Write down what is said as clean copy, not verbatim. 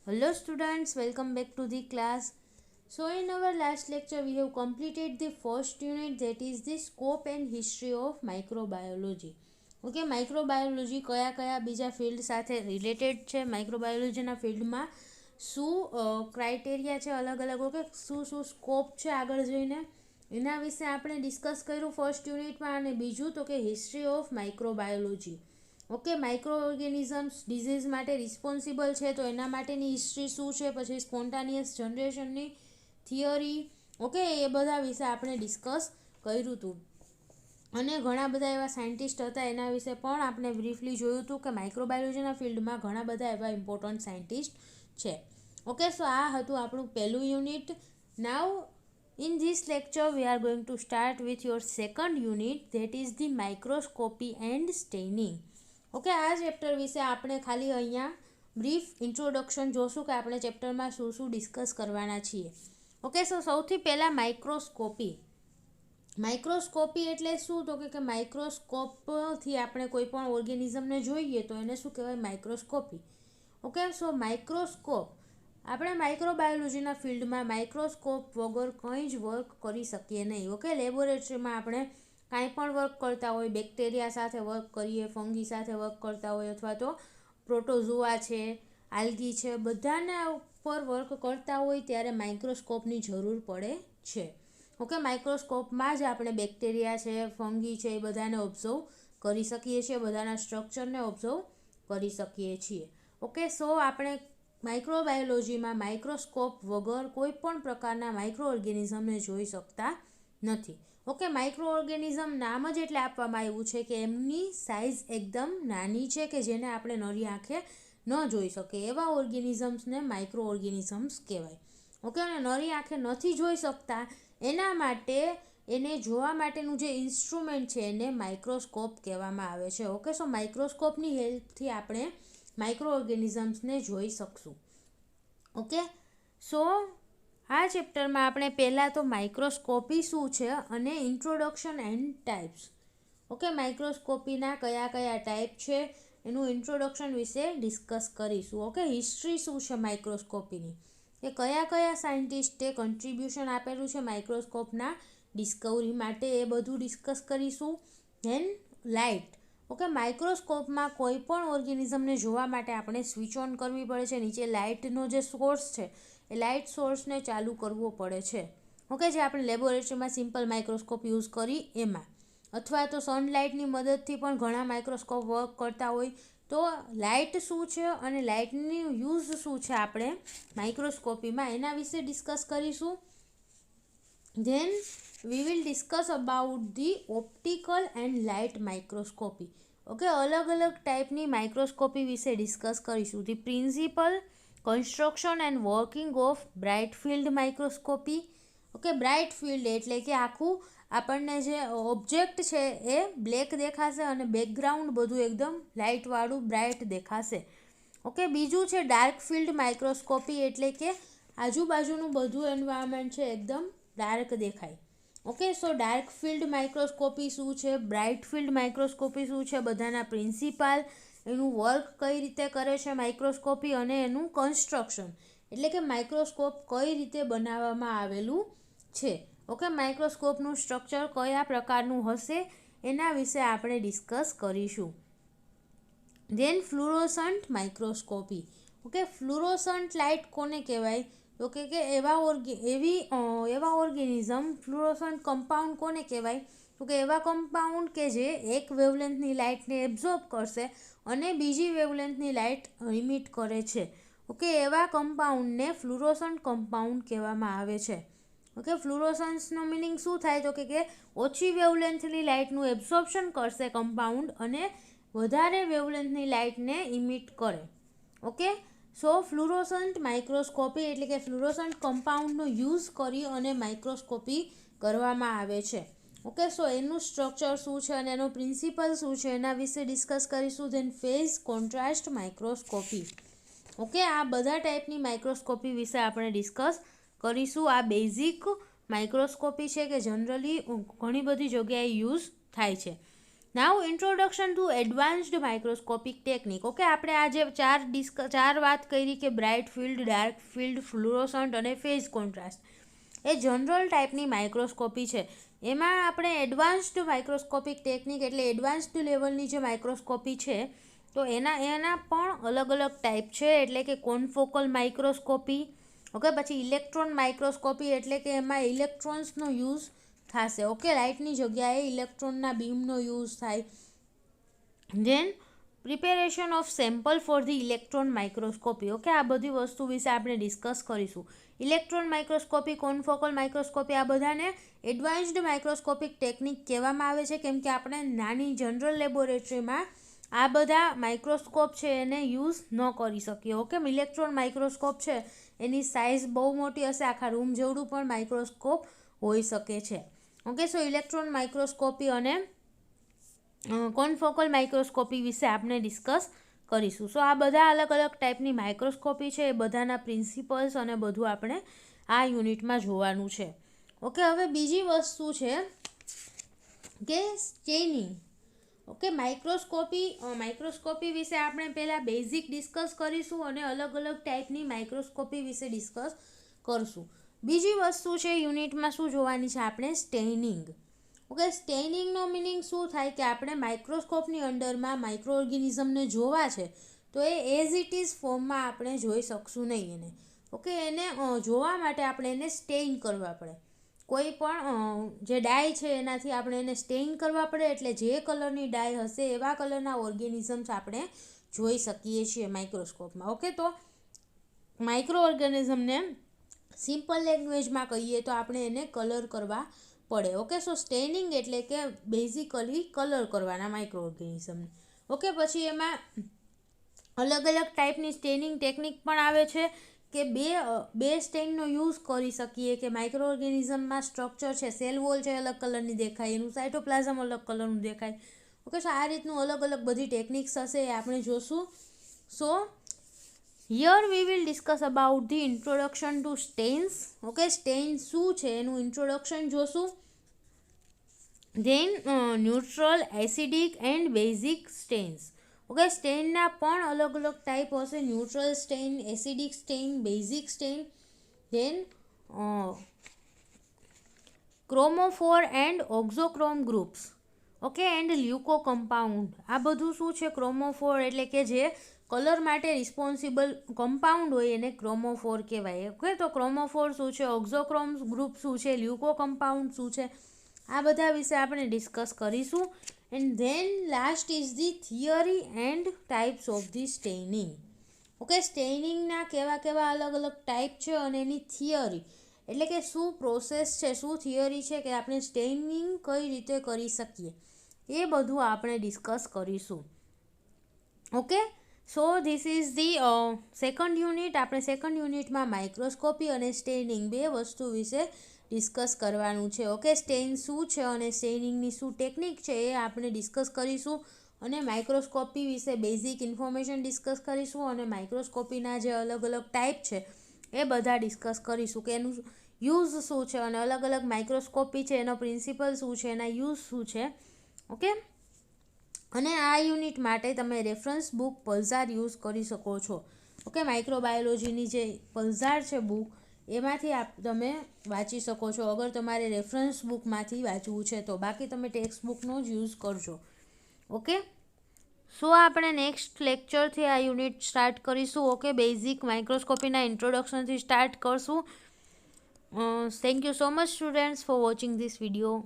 Hello students, welcome back to the class. So in our last lecture we have completed the first unit, that is the scope and history of microbiology. Okay, microbiology કયા કયા બીજા field સાથે related છે, માઇક્રોબાયોલોજીના ફિલ્ડમાં શું criteria છે અલગ અલગ, ઓકે, શું સ્કોપ છે આગળ જઈને એના વિશે આપણે ડિસ્કસ કર્યું ફર્સ્ટ યુનિટમાં. અને બીજું તો કે history of microbiology. Okay, micro organisms disease માટે રિસ્પોન્સિબલ છે તો એના માટેની હિસ્ટ્રી શું છે, પછી સ્પોન્ટાનિયસ જનરેશનની થિયરી, ઓકે, એ બધા વિશે આપણે ડિસ્કસ કર્યું હતું. અને ઘણા બધા એવા સાયન્ટિસ્ટ હતા એના વિશે પણ આપણે બ્રીફલી જોયું હતું કે માઇક્રોબાયોલોજીના ફિલ્ડમાં ઘણા બધા એવા ઇમ્પોર્ટન્ટ સાયન્ટિસ્ટ છે. ઓકે, સો આ હતું આપણું પહેલું unit. Now in this lecture we are going to start with your second unit, that is the microscopy and staining. Okay, આ ચેપ્ટર વિશે આપણે ખાલી અહીંયા બ્રીફ ઇન્ટ્રોડક્શન જોશું કે આપણે ચેપ્ટરમાં શું શું ડિસ્કસ કરવાના છીએ. ઓકે, સો સૌથી પહેલાં માઇક્રોસ્કોપી એટલે શું, તો કે માઇક્રોસ્કોપથી આપણે કોઈ પણ ઓર્ગેનિઝમને જોઈએ તો એને શું કહેવાય, માઇક્રોસ્કોપી. ઓકે, સો માઇક્રોસ્કોપ આપણે માઇક્રોબાયોલોજીના ફિલ્ડમાં માઇક્રોસ્કોપ વગર કંઈ જ વર્ક કરી શકીએ નહીં. ઓકે, લેબોરેટરીમાં આપણે કાંઈ પણ વર્ક કરતા હોય, બેક્ટેરિયા સાથે વર્ક કરીએ, ફંગી સાથે વર્ક કરતા હોય, અથવા તો પ્રોટોઝોઆ છે, આલ્ગી છે, બધાના ઉપર વર્ક કરતા હોય ત્યારે માઇક્રોસ્કોપની જરૂર પડે છે. ઓકે, માઇક્રોસ્કોપમાં જ આપણે બેક્ટેરિયા છે, ફંગી છે, એ બધાને ઓબ્ઝર્વ કરી શકીએ છીએ, બધાના સ્ટ્રક્ચરને ઓબ્ઝર્વ કરી શકીએ છીએ. ઓકે, સો આપણે માઇક્રોબાયોલોજીમાં માઇક્રોસ્કોપ વગર કોઈ પણ પ્રકારના માઇક્રો ઓર્ગેનિઝમને જોઈ શકતા નથી. ઓકે, માઇક્રો ઓર્ગેનિઝમ નામ જ એટલે આપવામાં આવ્યું છે કે એમની સાઇઝ એકદમ નાની છે કે જેને આપણે નરી આંખે ન જોઈ શકીએ, એવા ઓર્ગેનિઝમ્સને માઇક્રો ઓર્ગેનિઝમ્સ કહેવાય. ઓકે, અને નરી આંખે નથી જોઈ શકતા એના માટે એને જોવા માટેનું જે ઇન્સ્ટ્રુમેન્ટ છે એને માઇક્રોસ્કોપ કહેવામાં આવે છે. ઓકે, સો માઇક્રોસ્કોપની હેલ્પથી આપણે માઇક્રો ઓર્ગેનિઝમ્સને જોઈ શકશું. ઓકે, સો આ ચેપ્ટરમાં આપણે પહેલાં તો માઇક્રોસ્કોપી શું છે અને ઇન્ટ્રોડક્શન એન્ડ ટાઈપ્સ. ઓકે, માઇક્રોસ્કોપીના કયા કયા ટાઈપ છે એનું ઇન્ટ્રોડક્શન વિશે ડિસ્કસ કરીશું. ઓકે, હિસ્ટ્રી શું છે માઇક્રોસ્કોપીની, એ કયા કયા સાયન્ટિસ્ટે કન્ટ્રીબ્યુશન આપેલું છે માઇક્રોસ્કોપના ડિસ્કવરી માટે, એ બધું ડિસ્કસ કરીશું. Than light. ઓકે, માઇક્રોસ્કોપમાં કોઈ પણ ઓર્ગેનિઝમને જોવા માટે આપણે સ્વિચ ઓન કરવી પડે છે, નીચે લાઇટનો જે સોર્સ છે એ લાઇટ સોર્સને ચાલુ કરવો પડે છે. ઓકે, જે આપણે લેબોરેટરીમાં સિમ્પલ માઇક્રોસ્કોપ યુઝ કરી એમાં, અથવા તો સનલાઇટની મદદથી પણ ઘણા માઇક્રોસ્કોપ વર્ક કરતા હોય. તો લાઇટ શું છે અને લાઇટની યુઝ શું છે આપણે માઇક્રોસ્કોપીમાં, એના વિશે ડિસ્કસ કરીશું. Then we will discuss about the optical and light microscopy. Okay, અલગ અલગ ટાઈપની માઇક્રોસ્કોપી વિશે ડિસ્કસ કરીશું. The principal, construction and working of bright field microscopy. Okay, bright field એટલે કે આખું આપણને જે ઓબ્જેક્ટ છે એ બ્લેક દેખાશે અને બેકગ્રાઉન્ડ બધું એકદમ લાઇટવાળું બ્રાઇટ દેખાશે. ઓકે, બીજું છે ડાર્ક ફિલ્ડ માઇક્રોસ્કોપી, એટલે કે આજુબાજુનું બધું એન્વાયરમેન્ટ છે એકદમ ડાર્ક દેખાય. ઓકે, સો ડાર્ક ફિલ્ડ માઇક્રોસ્કોપી શું છે, બ્રાઇટ ફિલ્ડ માઇક્રોસ્કોપી શું છે, બધાના પ્રિન્સિપાલ, એનું વર્ક કઈ રીતે કરે છે માઇક્રોસ્કોપી, અને એનું કન્સ્ટ્રક્શન એટલે કે માઇક્રોસ્કોપ કઈ રીતે બનાવવામાં આવેલું છે. ઓકે, માઇક્રોસ્કોપનું સ્ટ્રક્ચર કયા પ્રકારનું હશે એના વિશે આપણે ડિસ્કસ કરીશું. Then fluorescent microscopy. Okay, fluorescent light કોને કહેવાય, તો કે એવા ઓર્ગેનિઝમ, ફ્લુરોસન્ટ કમ્પાઉન્ડ કોને કહેવાય, તો કે એવા કમ્પાઉન્ડ કે જે એક વેવલેન્થની લાઇટને એબ્ઝોર્બ કરશે અને બીજી વેવલેન્થની લાઇટ ઇમિટ કરે છે. ઓકે, એવા કમ્પાઉન્ડને ફ્લુરોસન્ટ કમ્પાઉન્ડ કહેવામાં આવે છે. ઓકે, ફ્લુરોસન્સનો મિનિંગ શું થાય, તો કે ઓછી વેવલેન્થની લાઇટનું એબ્ઝોર્પ્શન કરશે કમ્પાઉન્ડ અને વધારે વેવલેન્થની લાઇટને ઇમિટ કરે. ઓકે, સો ફ્લુરોસન્ટ માઇક્રોસ્કોપી એટલે કે ફ્લુરોસન્ટ કમ્પાઉન્ડનો યુઝ કરી અને માઇક્રોસ્કોપી કરવામાં આવે છે. ઓકે, સો એનું સ્ટ્રક્ચર શું છે અને એનો પ્રિન્સિપલ શું છે એના વિશે ડિસ્કસ કરીશું. Then phase contrast microscopy. Okay, આ બધા ટાઈપની માઇક્રોસ્કોપી વિશે આપણે ડિસ્કસ કરીશું. આ બેઝિક માઇક્રોસ્કોપી છે કે જનરલી ઘણી બધી જગ્યાએ યુઝ થાય છે. Now introduction to advanced microscopic technique. Okay, આપણે આજે ચાર વાત કરી કે bright field, dark field, fluorescent અને ફેઝ કોન્ટ્રાસ્ટ એ જનરલ ટાઈપની માઇક્રોસ્કોપી છે. એમાં આપણે એડવાન્સ્ડ માઇક્રોસ્કોપિક ટેકનિક એટલે એડવાન્સ્ડ લેવલની જે માઇક્રોસ્કોપી છે તો એના પણ અલગ અલગ ટાઈપ છે, એટલે કે કોન્ફોકલ માઇક્રોસ્કોપી. ઓકે, પછી ઇલેક્ટ્રોન માઇક્રોસ્કોપી એટલે કે એમાં ઇલેક્ટ્રોન્સનો યુઝ થશે. ઓકે, લાઇટની જગ્યાએ ઇલેક્ટ્રોનના બીમનો યુઝ થાય. Then preparation of sample for the electron microscopy. Okay, આ બધી વસ્તુ વિશે આપણે ડિસ્કસ કરીશું. ઇલેક્ટ્રોન માઇક્રોસ્કોપી, કોન્ફોકલ માઇક્રોસ્કોપી, આ બધાને એડવાન્સ્ડ માઇક્રોસ્કોપિક ટેકનિક કહેવામાં આવે છે, કેમ કે આપણે નાની જનરલ લેબોરેટરીમાં આ બધા માઇક્રોસ્કોપ છે એને યુઝ ન કરી શકીએ. ઓકે, ઇલેક્ટ્રોન માઇક્રોસ્કોપ છે એની સાઇઝ બહુ મોટી હશે, આખા રૂમ જેવડું પણ માઇક્રોસ્કોપ હોઈ શકે છે. ઓકે, સો ઇલેક્ટ્રોન માઇક્રોસ્કોપી અને કોન્ફોકલ માઇક્રોસ્કોપી વિશે આપણે ડિસ્કસ કરીશું. સો આ બધા અલગ અલગ ટાઈપની માઇક્રોસ્કોપી છે, એ બધાના પ્રિન્સિપલ્સ અને બધું આપણે આ યુનિટમાં જોવાનું છે. ઓકે, હવે બીજી વસ્તુ છે કે સ્ટેનિંગ. ઓકે, માઇક્રોસ્કોપી વિશે આપણે પહેલાં બેઝિક ડિસ્કસ કરીશું અને અલગ અલગ ટાઈપની માઇક્રોસ્કોપી વિશે ડિસ્કસ કરશું. બીજી વસ્તુ છે યુનિટમાં શું જોવાની છે આપણે, સ્ટેનિંગ. ઓકે, સ્ટેનિંગનો મિનિંગ શું થાય કે આપણે માઇક્રોસ્કોપની અંડરમાં માઇક્રો ઓર્ગેનિઝમને જોવા છે તો એ એઝ ઇટ ઇઝ ફોર્મમાં આપણે જોઈ શકશું નહીં એને. ઓકે, એને જોવા માટે આપણે એને સ્ટેઇન કરવા પડે. કોઈ પણ જે ડાય છે એનાથી આપણે એને સ્ટેઇન કરવા પડે, એટલે જે કલરની ડાય હશે એવા કલરના ઓર્ગેનિઝમ્સ આપણે જોઈ શકીએ છીએ માઇક્રોસ્કોપમાં. ઓકે, તો માઇક્રો ઓર્ગેનિઝમને સિમ્પલ લેંગ્વેજમાં કહીએ તો આપણે એને કલર કરવા પડે. ઓકે, સો સ્ટેનિંગ એટલે કે બેઝિકલી કલર કરવાના માઇક્રો ઓર્ગેનિઝમને. ઓકે, પછી એમાં અલગ અલગ ટાઈપની સ્ટેનિંગ ટેકનિક પણ આવે છે કે બે સ્ટેઇનનો યુઝ કરી શકીએ કે માઇક્રો ઓર્ગેનિઝમમાં સ્ટ્રક્ચર છે, સેલ વોલ છે અલગ કલરની દેખાય, એનું સાઇટોપ્લાઝમ અલગ કલરનું દેખાય. ઓકે, સો આ રીતનું અલગ અલગ બધી ટેકનિક્સ હશે એ આપણે જોશું. So here we will discuss about the introduction to stains. Okay, stain શું છે એનું ઇન્ટ્રોડક્શન જોશું. Then neutral, acidic and basic stains. Okay, સ્ટેઇનના પણ અલગ અલગ ટાઈપ હશે, neutral stain, acidic stain, basic stain. Then chromophore and auxochrome groups. Okay, and leuco compound. આ બધું શું છે, ક્રોમોફોર એટલે કે જે કલર માટે રિસ્પોન્સિબલ કમ્પાઉન્ડ હોય એને ક્રોમોફોર કહેવાય. ઓકે, તો ક્રોમોફોર શું છે, ઓક્ઝોક્રોમ ગ્રુપ શું છે, લ્યુકો કમ્પાઉન્ડ શું છે, આ બધા વિશે આપણે ડિસ્કસ કરીશું. And then last is the theory and types of the staining. Okay, સ્ટેઇનિંગના કેવા અલગ અલગ ટાઈપ છે અને એની થિયરી એટલે કે શું પ્રોસેસ છે, શું થિયરી છે કે આપણે સ્ટેઇનિંગ કઈ રીતે કરી શકીએ, એ બધું આપણે ડિસ્કસ કરીશું. Okay, so this is the second unit. આપણે સેકન્ડ યુનિટમાં માઇક્રોસ્કોપી અને સ્ટેઇનિંગ બે વસ્તુ વિશે ડિસ્કસ કરવાનું છે. ઓકે, સ્ટેઇન શું છે અને સ્ટેઇનિંગની શું ટેકનિક છે એ આપણે ડિસ્કસ કરીશું અને માઇક્રોસ્કોપી વિશે બેઝિક ઇન્ફોર્મેશન ડિસ્કસ કરીશું અને માઇક્રોસ્કોપીના જે અલગ અલગ ટાઈપ છે એ બધા ડિસ્કસ કરીશું કે એનું યુઝ શું છે અને અલગ અલગ માઇક્રોસ્કોપી છે એનો પ્રિન્સિપલ શું છે, એના યુઝ શું છે. ઓકે, અને આ યુનિટ માટે તમે રેફરન્સ બુક પલ્ઝાર યુઝ કરી શકો છો. ઓકે, માઇક્રોબાયોલોજીની જે પલ્ઝાર છે બુક એમાંથી તમે વાંચી શકો છો અગર તમારે રેફરન્સ બુકમાંથી વાંચવું છે તો. બાકી તમે ટેક્સ્ટ બુકનો જ યુઝ કરજો. ઓકે, સો આપણે નેક્સ્ટ લેક્ચરથી આ યુનિટ સ્ટાર્ટ કરીશું. ઓકે, બેઝિક માઇક્રોસ્કોપીના ઇન્ટ્રોડક્શનથી સ્ટાર્ટ કરશું. Thank you so much students for watching this video.